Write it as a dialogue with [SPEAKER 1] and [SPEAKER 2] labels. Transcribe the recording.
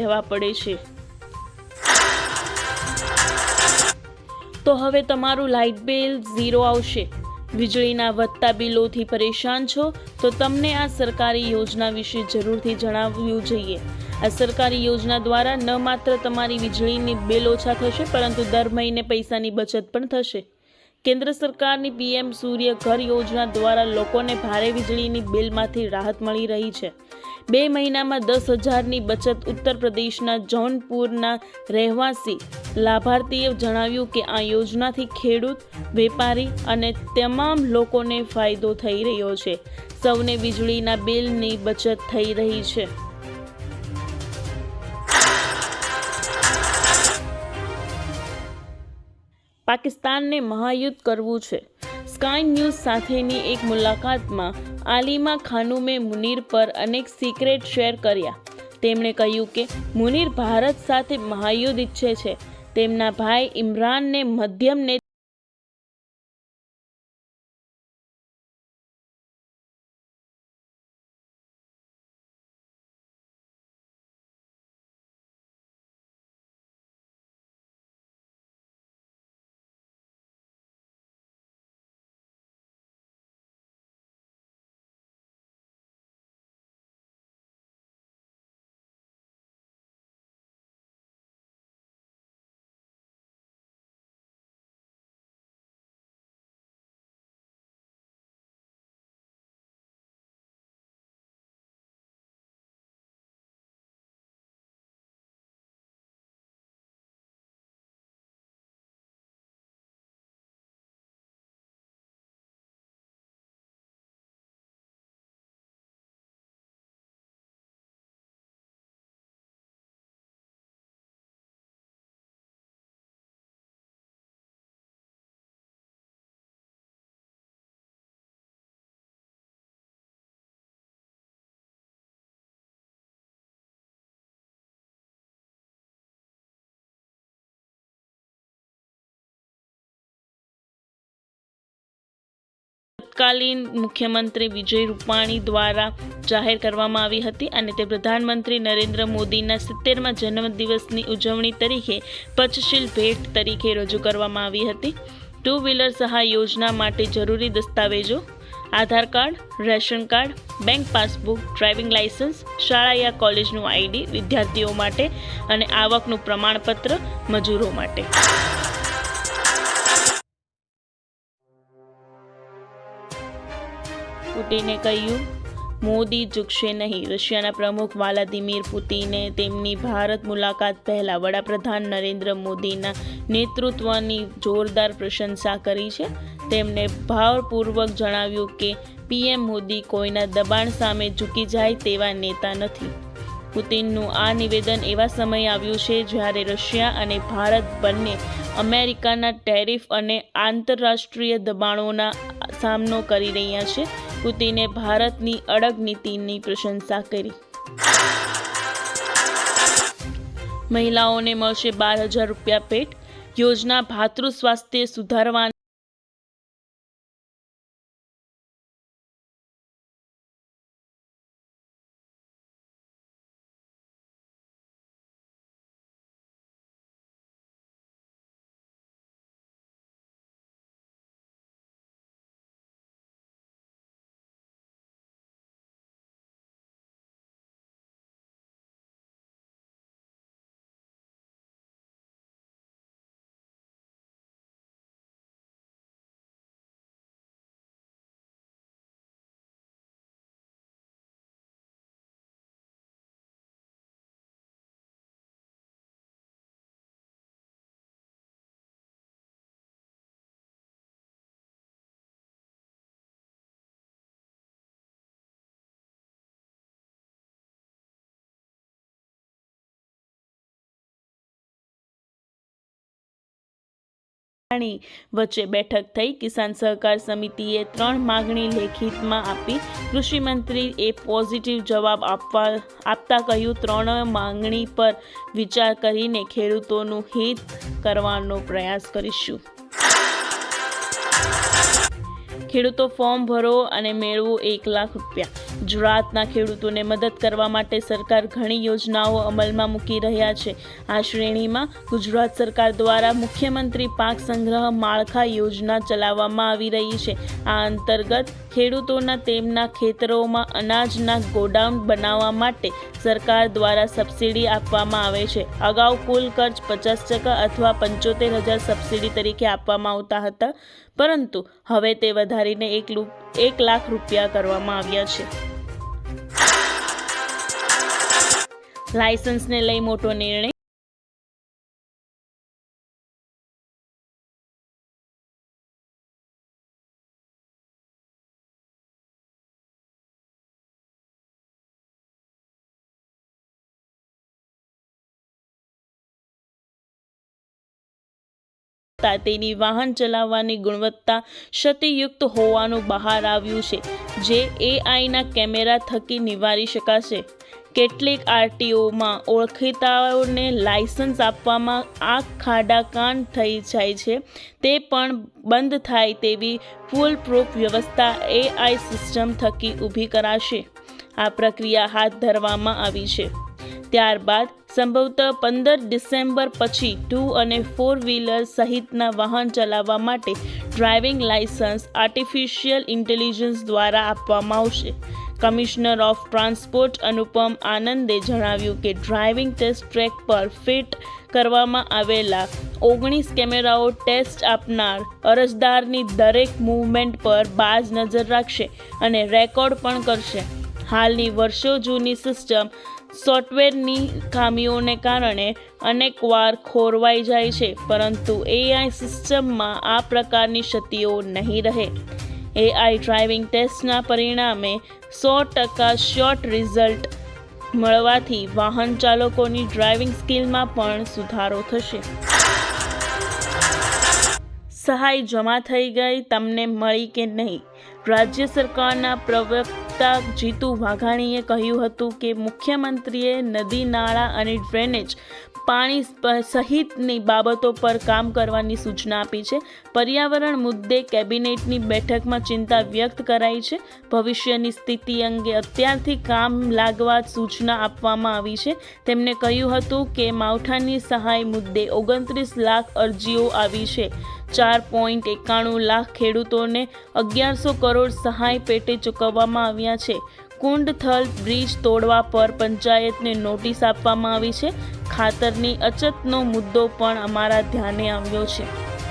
[SPEAKER 1] રહેવા પડે છે। તો હવે તમારું લાઇટ બિલ 0 આવશે। વીજળીના વધતા બિલોથી પરેશાન છો તો તમને આ સરકારી યોજના વિશે જરૂરથી જણાવવું જોઈએ। આ સરકારી યોજના દ્વારા ન માત્ર તમારી વીજળીની બિલ ઓછા થશે પરંતુ દર મહિને પૈસાની બચત પણ થશે। કેન્દ્ર સરકારની PM સૂર્ય ઘર યોજના દ્વારા લોકોને ભારે વીજળીની બિલમાંથી રાહત મળી રહી છે। 2 મહિનામાં 10,000ની બચત। ઉત્તર પ્રદેશના જૌનપુરના રહેવાસી લાભાર્થીએ જણાવ્યું કે આ યોજનાથી ખેડૂત, વેપારી અને તમામ લોકોને ફાયદો થઈ રહ્યો છે। સૌને વીજળીના બિલની બચત થઈ રહી છે। પાકિસ્તાનને મહાયુદ્ધ કરવું છે। સ્કાય ન્યૂઝ સાથેની એક મુલાકાતમાં આલિમા ખાનુમે મુનીર પર અનેક સિક્રેટ શેર કર્યા। તેમણે કહ્યું કે મુનીર ભારત સાથે મહાયુદ્ધ ઈચ્છે છે। તેમના ભાઈ ઇમરાનને મધ્યમ તત્કાલીન મુખ્યમંત્રી વિજય રૂપાણી દ્વારા જાહેર કરવામાં આવી હતી અને તે પ્રધાનમંત્રી નરેન્દ્ર મોદીના 70મા જન્મદિવસની ઉજવણી તરીકે પંચશીલ ભેટ તરીકે રજૂ કરવામાં આવી હતી। 2 વ્હીલર સહાય યોજના માટે જરૂરી દસ્તાવેજો: Aadhaar card, ration card, bank passbook, driving licence, શાળા યા કોલેજનું ID વિદ્યાર્થીઓ માટે અને આવકનું પ્રમાણપત્ર મજૂરો માટે। પુતિને કહ્યું, મોદી ઝૂકશે નહીં। રશિયાના પ્રમુખ વ્લાદિમીર પુતિને તેમની ભારત મુલાકાત પહેલા વડાપ્રધાન નરેન્દ્ર મોદીના નેતૃત્વની જોરદાર પ્રશંસા કરી છે। તેમણે ભારપૂર્વક જણાવ્યું કે PM મોદી કોઈના દબાણ સામે ઝૂકી જાય તેવા નેતા નથી। પુતિનનું આ નિવેદન એવા સમયે આવ્યું છે જ્યારે રશિયા અને ભારત બંને અમેરિકાના ટેરિફ અને આંતરરાષ્ટ્રીય દબાણોના સામનો કરી રહ્યા છે। પુતિને ભારતની અડગ નીતિની પ્રશંસા કરી। મહિલાઓને મળશે 12,000 રૂપિયા ભેટ। યોજના ભાતૃ સ્વાસ્થ્ય સુધારવાની વચ્ચે બેઠક થઈ। કિસાન સહકાર સમિતિએ 3 માગણી લેખિતમાં આપી। કૃષિમંત્રીએ પોઝિટિવ જવાબ આપતા કહ્યું, 3 માંગણી પર વિચાર કરીને ખેડૂતોનું હિત કરવાનો પ્રયાસ કરીશું। ખેડૂતો ફોર્મ ભરો અને મેળવો 1 લાખ રૂપિયા। ગુજરાતના ખેડૂતોને મદદ કરવા માટે સરકાર ઘણી યોજનાઓ અમલમાં મૂકી રહ્યા છે. આ શ્રેણીમાં ગુજરાત સરકાર દ્વારા મુખ્યમંત્રી પાક સંગ્રહ માળખા યોજના ચલાવવામાં આવી રહી છે. આ અંતર્ગત ખેડૂતોના તેમના ખેતરોમાં અનાજના ગોડાઉન બનાવવા માટે સરકાર દ્વારા સબસિડી આપવામાં આવે છે. અગાઉ કુલ ખર્ચ 50% અથવા 75,000 સબસિડી તરીકે આપવામાં આવતા હતા, પરંતુ હવે તે વધારીને 1 લાખ રૂપિયા કરવામાં આવ્યા છે. લાયસન્સને લઈ મોટો નિર્ણય. તેની વાહન ચલાવવાની ગુણવત્તા ક્ષતિયુક્ત હોવાનું બહાર આવ્યું છે, જે એઆઈના કેમેરા થકી નિવારી શકાશે. કેટલીક આરટીઓમાં ઓળખીતાઓને લાયસન્સ આપવામાં આ ખાડાકાન થઈ જાય છે, તે પણ બંધ થાય તેવી ફૂલ પ્રૂફ વ્યવસ્થા એઆઈ સિસ્ટમ થકી ઊભી કરાશે. આ પ્રક્રિયા હાથ ધરવામાં આવી છે. ત્યારબાદ સંભવતઃ 15 ડિસેમ્બર પછી 2 અને 4 વ્હીલર સહિતના વાહન ચલાવવા માટે ડ્રાઇવિંગ લાયસન્સ આર્ટિફિશિયલ ઇન્ટેલિજન્સ દ્વારા આપવામાં આવશે. કમિશનર ઓફ ટ્રાન્સપોર્ટ અનુપમ આનંદે જણાવ્યું કે ડ્રાઇવિંગ ટેસ્ટ ટ્રેક પર ફિટ કરવામાં આવેલા 19 કેમેરાઓ ટેસ્ટ આપનાર અરજદારની દરેક મૂવમેન્ટ પર બાજ નજર રાખશે અને રેકોર્ડ પણ કરશે. હાલની વર્ષો જૂની સિસ્ટમ સોફ્ટવેરની ખામીઓને કારણે અનેકવાર ખોરવાઈ જાય છે, પરંતુ એઆઈ સિસ્ટમમાં આ પ્રકારની ક્ષતિઓ નહીં રહે. એઆઈ ડ્રાઇવિંગ ટેસ્ટના પરિણામે 100% શોર્ટ રિઝલ્ટ મળવાથી વાહન ચાલકોની ડ્રાઇવિંગ સ્કિલમાં પણ સુધારો થશે. સહાય જમા થઈ ગઈ, તમને મળી કે નહીં? રાજ્ય સરકારના પ્રવક્તા જીતુ વાઘાણીએ કહ્યું હતું કે મુખ્યમંત્રીએ નદી, નાળા અને ડ્રેનેજ, પાણી સહિતની બાબતો પર કામ કરવાની સૂચના આપી છે. પર્યાવરણ મુદ્દે કેબિનેટની બેઠકમાં ચિંતા વ્યક્ત કરાઈ છે. ભવિષ્યની સ્થિતિ અંગે અત્યારથી કામ લાગવા સૂચના આપવામાં આવી છે. તેમણે કહ્યું હતું કે માવઠાની સહાય મુદ્દે 29 લાખ અરજીઓ આવી છે. 4.91 લાખ ખેડૂતોને 1100 કરોડ સહાય પેટે ચૂકવવામાં આવ્યા છે. કુંડથલ બ્રિજ તોડવા પર પંચાયતને નોટિસ આપવામાં આવી છે. ખાતરની અછતનો મુદ્દો પણ અમારા ધ્યાને આવ્યો છે.